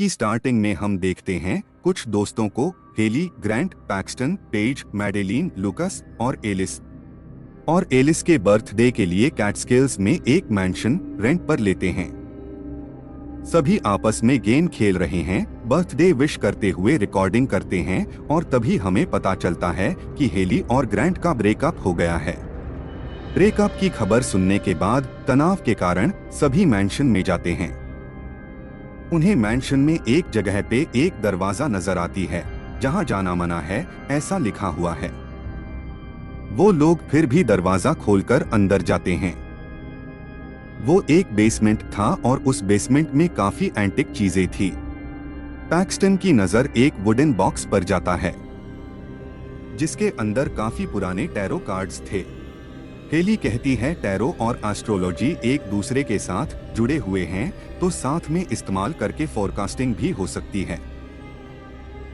Starting में हम देखते हैं कुछ दोस्तों को, Haley, Grant, Paxton, Page, Madeline, Lucas और एलिस के बर्थडे के लिए कैटस्किल्स में एक मैंशन रेंट पर लेते हैं। सभी आपस में गेम खेल रहे हैं, बर्थडे विश करते हुए रिकॉर्डिंग करते हैं और तभी हमें पता चलता है कि हेली और ग्रांट का ब्रेकअप हो गया है। ब्रेकअप की खबर सुनने के बाद तनाव के कारण सभी मैंशन में जाते हैं। उन्हें मैंशन में एक जगह पे एक दरवाजा नजर आती है जहां जाना मना है ऐसा लिखा हुआ है। वो लोग फिर भी दरवाजा खोलकर अंदर जाते हैं। वो एक बेसमेंट था और उस बेसमेंट में काफी एंटिक चीजें थी। पैक्सटन की नजर एक वुडन बॉक्स पर जाता है जिसके अंदर काफी पुराने टैरो कार्ड्स थे। हेली कहती है टैरो और एस्ट्रोलॉजी एक दूसरे के साथ जुड़े हुए हैं तो साथ में इस्तेमाल करके फोरकास्टिंग भी हो सकती है,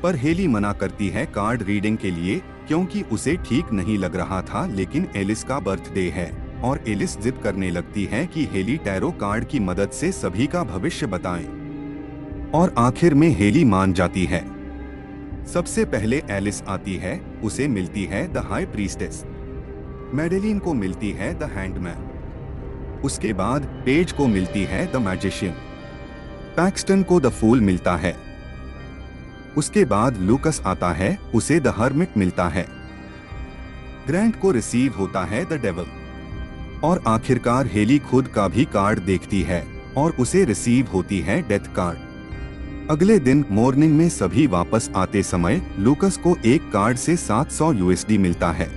पर हेली मना करती है कार्ड रीडिंग के लिए क्योंकि उसे ठीक नहीं लग रहा था। लेकिन एलिस का बर्थडे है और एलिस जिद करने लगती है कि हेली टैरो कार्ड की मदद से सभी का भविष्य बताएं और आखिर में हेली मान जाती है। सबसे पहले एलिस आती है, उसे मिलती है द हाई प्रीस्टेस, मैडेलीन को मिलती है द हैंडमैन, उसके बाद पेज को मिलती है द मैजिशियन, पैक्सटन को द फूल मिलता है, उसके बाद लूकस आता है, उसे द हर्मिट मिलता है, ग्रांट को रिसीव होता है द डेविल और आखिरकार हेली खुद का भी कार्ड देखती है और उसे रिसीव होती है डेथ कार्ड। अगले दिन मॉर्निंग में सभी वापस आते समय लूकस को एक कार्ड से 700 यूएसडी मिलता है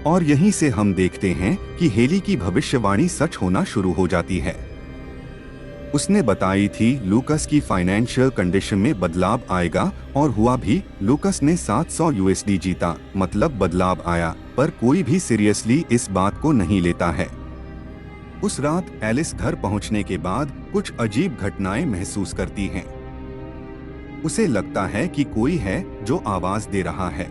और यहीं से हम देखते हैं कि हेली की भविष्यवाणी सच होना शुरू हो जाती है। उसने बताई थी लूकस की फाइनेंशियल कंडीशन में बदलाव आएगा और हुआ भी। लूकस ने 700 यूएसडी जीता, मतलब बदलाव आया, पर कोई भी सीरियसली इस बात को नहीं लेता है। उस रात एलिस घर पहुंचने के बाद कुछ अजीब घटनाएं महसूस करती हैं। उसे लगता है कि कोई है जो आवाज दे रहा है,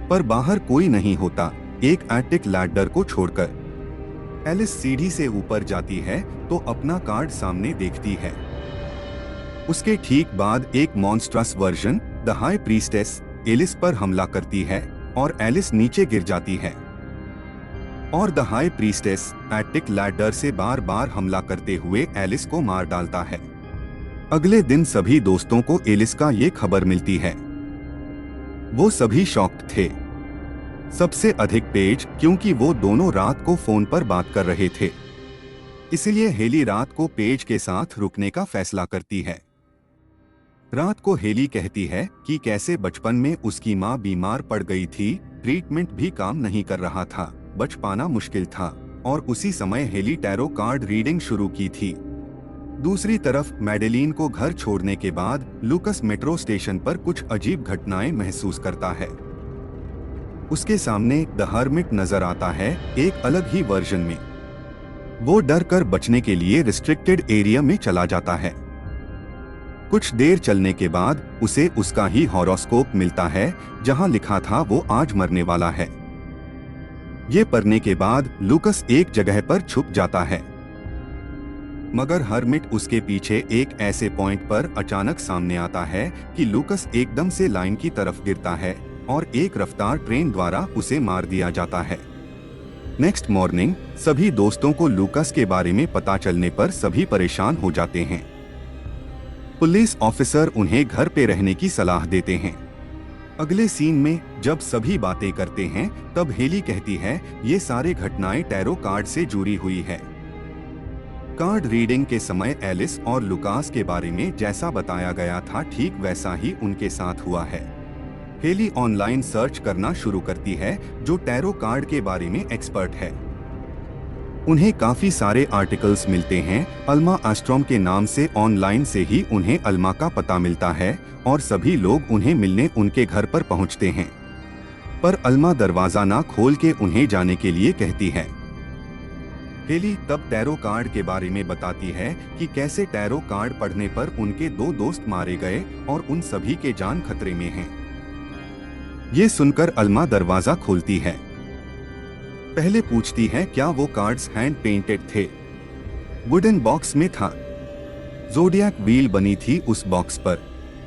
पर बाहर कोई नहीं होता, एक एटिक लैडर को छोड़कर। एलिस सीढ़ी से ऊपर जाती है तो अपना कार्ड सामने देखती है। उसके ठीक बाद एक monstrous version the high priestess Alice पर हमला करती है और एलिस नीचे गिर जाती है और the high priestess attic ladder से बार बार हमला करते हुए एलिस को मार डालता है। अगले दिन सभी दोस्तों को एलिस का ये खबर मिलती है। वो सभी शॉक्ड थे, सबसे अधिक पेज, क्योंकि वो दोनों रात को फोन पर बात कर रहे थे। इसलिए हेली रात को पेज के साथ रुकने का फैसला करती है। रात को हेली कहती है कि कैसे बचपन में उसकी माँ बीमार पड़ गई थी, ट्रीटमेंट भी काम नहीं कर रहा था, बच पाना मुश्किल था और उसी समय हेली टैरो कार्ड रीडिंग शुरू की थी। दूसरी तरफ मैडेलीन को घर छोड़ने के बाद लूकस मेट्रो स्टेशन पर कुछ अजीब घटनाएं महसूस करता है। उसके सामने द हर्मिट नजर आता है, एक अलग ही वर्जन में। वो डर कर बचने के लिए रिस्ट्रिक्टेड एरिया में चला जाता है। कुछ देर चलने के बाद उसे उसका ही हॉरोस्कोप मिलता है जहां लिखा था वो आज मरने वाला है। ये पढ़ने के बाद लूकस एक जगह पर छुप जाता है, मगर हर्मिट उसके पीछे एक ऐसे पॉइंट पर अचानक सामने आता है कि लूकस एकदम से लाइन की तरफ गिरता है और एक रफ्तार ट्रेन द्वारा उसे मार दिया जाता है। नेक्स्ट मॉर्निंग सभी दोस्तों को लूकस के बारे में पता चलने पर सभी परेशान हो जाते हैं। पुलिस ऑफिसर उन्हें घर पे रहने की सलाह देते हैं। अगले सीन में जब सभी बातें करते हैं तब हेली कहती है ये सारे घटनाएं टैरो कार्ड से जुड़ी हुई है। कार्ड रीडिंग के समय एलिस और लुकास के बारे में जैसा बताया गया था ठीक वैसा ही उनके साथ हुआ है। हेली ऑनलाइन सर्च करना शुरू करती है जो टैरो कार्ड के बारे में एक्सपर्ट है। उन्हें काफी सारे आर्टिकल्स मिलते हैं। अल्मा एस्ट्रोम के नाम से ऑनलाइन से ही उन्हें अल्मा का पता मिलता है और सभी लोग उन्हें मिलने उनके घर पर पहुंचते हैं, पर अल्मा दरवाजा ना खोल के उन्हें जाने के लिए कहती है। हेली तब टैरो कार्ड के बारे में बताती है कि कैसे टैरो कार्ड पढ़ने पर उनके 2 दोस्त मारे गए और उन सभी के जान खतरे में हैं। ये सुनकर अल्मा दरवाजा खोलती है। पहले पूछती है क्या वो कार्ड्स हैंड पेंटेड थे। वुडन बॉक्स में था। ज़ोडिएक व्हील बनी थी उस बॉक्स पर।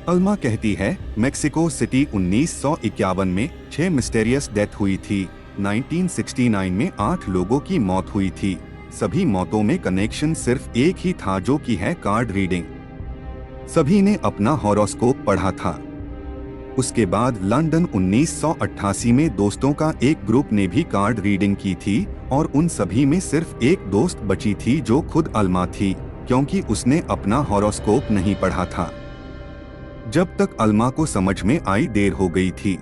अल्मा कहती है मेक्सिको सिटी 1951 में 6 मिस्टेरियस डेथ हुई थी। 1969 में 8 लोगों की मौत हुई थी। सभी मौतों में कनेक्शन सिर्फ एक ही था, जो कि है कार्ड रीडिंग। सभी ने अपना हॉरोस्कोप पढ़ा था। उसके बाद लंदन 1988 में दोस्तों का एक ग्रुप ने भी कार्ड रीडिंग की थी और उन सभी में सिर्फ एक दोस्त बची थी जो खुद अल्मा थी, क्योंकि उसने अपना हॉरोस्कोप नहीं पढ़ा था। जब तक अल्मा को समझ में आई देर हो गई थी।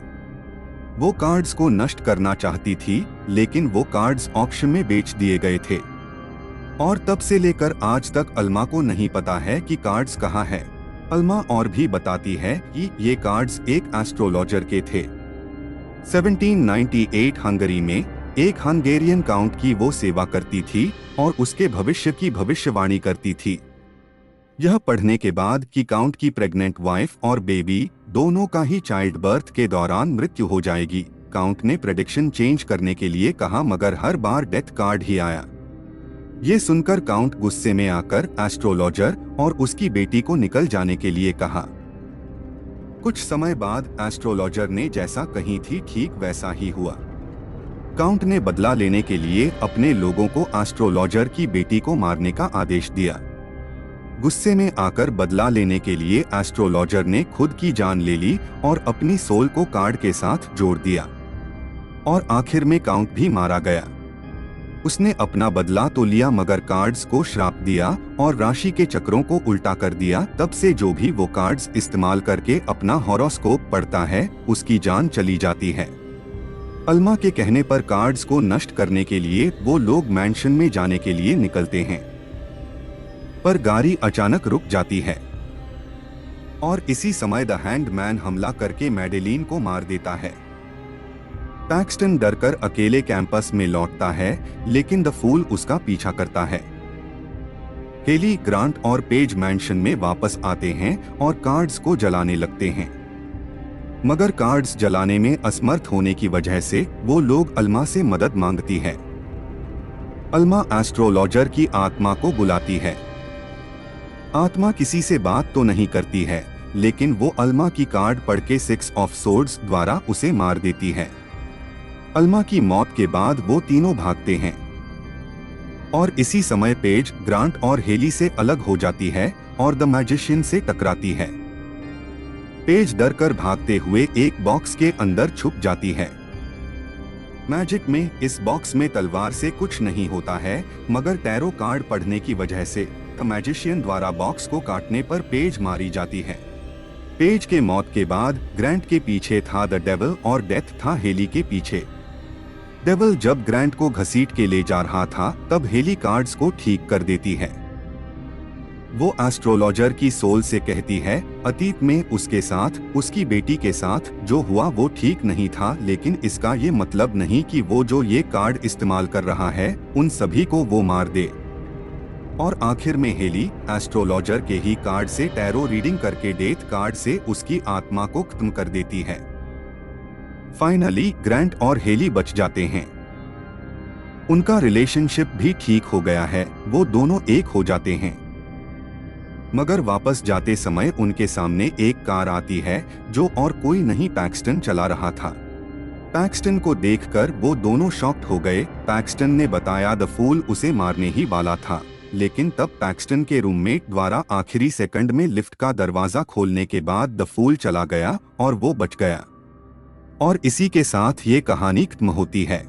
वो कार्ड्स को नष्ट करना चाहती थी, लेकिन वो कार्ड्स ऑक्शन में बेच दिए गए थे और तब से लेकर आज तक अल्मा को नहीं पता है कि कार्ड्स कहाँ है। अल्मा और भी बताती है कि ये कार्ड्स एक एस्ट्रोलॉजर के थे। 1798 हंगरी में एक हंगेरियन काउंट की वो सेवा करती थी और उसके भविष्य की भविष्यवाणी करती थी। यह पढ़ने के बाद कि काउंट की प्रेग्नेंट वाइफ और बेबी दोनों का ही चाइल्ड बर्थ के दौरान मृत्यु हो जाएगी, काउंट ने प्रेडिक्शन चेंज करने के लिए कहा, मगर हर बार डेथ कार्ड ही आया। ये सुनकर काउंट गुस्से में आकर एस्ट्रोलॉजर और उसकी बेटी को निकल जाने के लिए कहा। कुछ समय बाद एस्ट्रोलॉजर ने जैसा कही थी ठीक वैसा ही हुआ। काउंट ने बदला लेने के लिए अपने लोगों को एस्ट्रोलॉजर की बेटी को मारने का आदेश दिया। गुस्से में आकर बदला लेने के लिए एस्ट्रोलॉजर ने खुद की जान ले ली और अपनी सोल को कार्ड के साथ जोड़ दिया और आखिर में काउंट भी मारा गया। उसने अपना बदला तो लिया, मगर कार्ड्स को श्राप दिया और राशि के चक्रों को उल्टा कर दिया। तब से जो भी वो कार्ड्स इस्तेमाल करके अपना हॉरोस्कोप पढ़ता है, उसकी जान चली जाती है। अल्मा के कहने पर कार्ड्स को नष्ट करने के लिए वो लोग मैंशन में जाने के लिए निकलते हैं, पर गाड़ी अचानक रुक जाती है और इसी समय द हैंगमैन हमला करके मैडेलीन को मार देता है। पैक्सटन डरकर अकेले कैंपस में लौटता है, लेकिन द फूल उसका पीछा करता है। हेली, ग्रांट और पेज मैंशन में वापस आते हैं और कार्ड्स को जलाने लगते हैं, मगर कार्ड्स जलाने में असमर्थ होने की वजह से वो लोग अल्मा से मदद मांगती है। अल्मा एस्ट्रोलॉजर की आत्मा को बुलाती है। आत्मा किसी से बात तो नहीं करती है, लेकिन वो अल्मा की कार्ड पढ़ के 6 ऑफ सोर्ड्स द्वारा उसे मार देती है। अल्मा की मौत के बाद वो तीनों भागते हैं और इसी समय पेज, ग्रांट और हेली से अलग हो जाती है और द मैजिशियन से टकराती है। पेज डरकर भागते हुए एक बॉक्स के अंदर छुप जाती है। मैजिक में इस बॉक्स में तलवार से कुछ नहीं होता है, मगर टैरो कार्ड पढ़ने की वजह से द मैजिशियन द्वारा बॉक्स को काटने पर पेज मारी जाती है। पेज के मौत के बाद ग्रांट के पीछे था द डेविल और डेथ था हेली के पीछे। डेविल जब ग्रांट को घसीट के ले जा रहा था, तब हेली कार्ड्स को ठीक कर देती है। वो एस्ट्रोलॉजर की सोल से कहती है अतीत में उसके साथ, उसकी बेटी के साथ जो हुआ वो ठीक नहीं था, लेकिन इसका ये मतलब नहीं कि वो जो ये कार्ड इस्तेमाल कर रहा है उन सभी को वो मार दे। और आखिर में हेली एस्ट्रोलॉजर के ही कार्ड से टैरो रीडिंग करके डेथ कार्ड से उसकी आत्मा को खत्म कर देती है। फाइनली ग्रांट और हेली बच जाते हैं। उनका रिलेशनशिप भी ठीक हो गया है, वो दोनों एक हो जाते हैं। मगर वापस जाते समय उनके सामने एक कार आती है जो और कोई नहीं पैक्सटन चला रहा था। पैक्सटन को देखकर वो दोनों शॉक्ड हो गए। पैक्सटन ने बताया द फूल उसे मारने ही वाला था, लेकिन तब पैक्सटन के रूममेट द्वारा आखिरी सेकंड में लिफ्ट का दरवाजा खोलने के बाद द फूल चला गया और वो बच गया। और इसी के साथ ये कहानी खत्म होती है।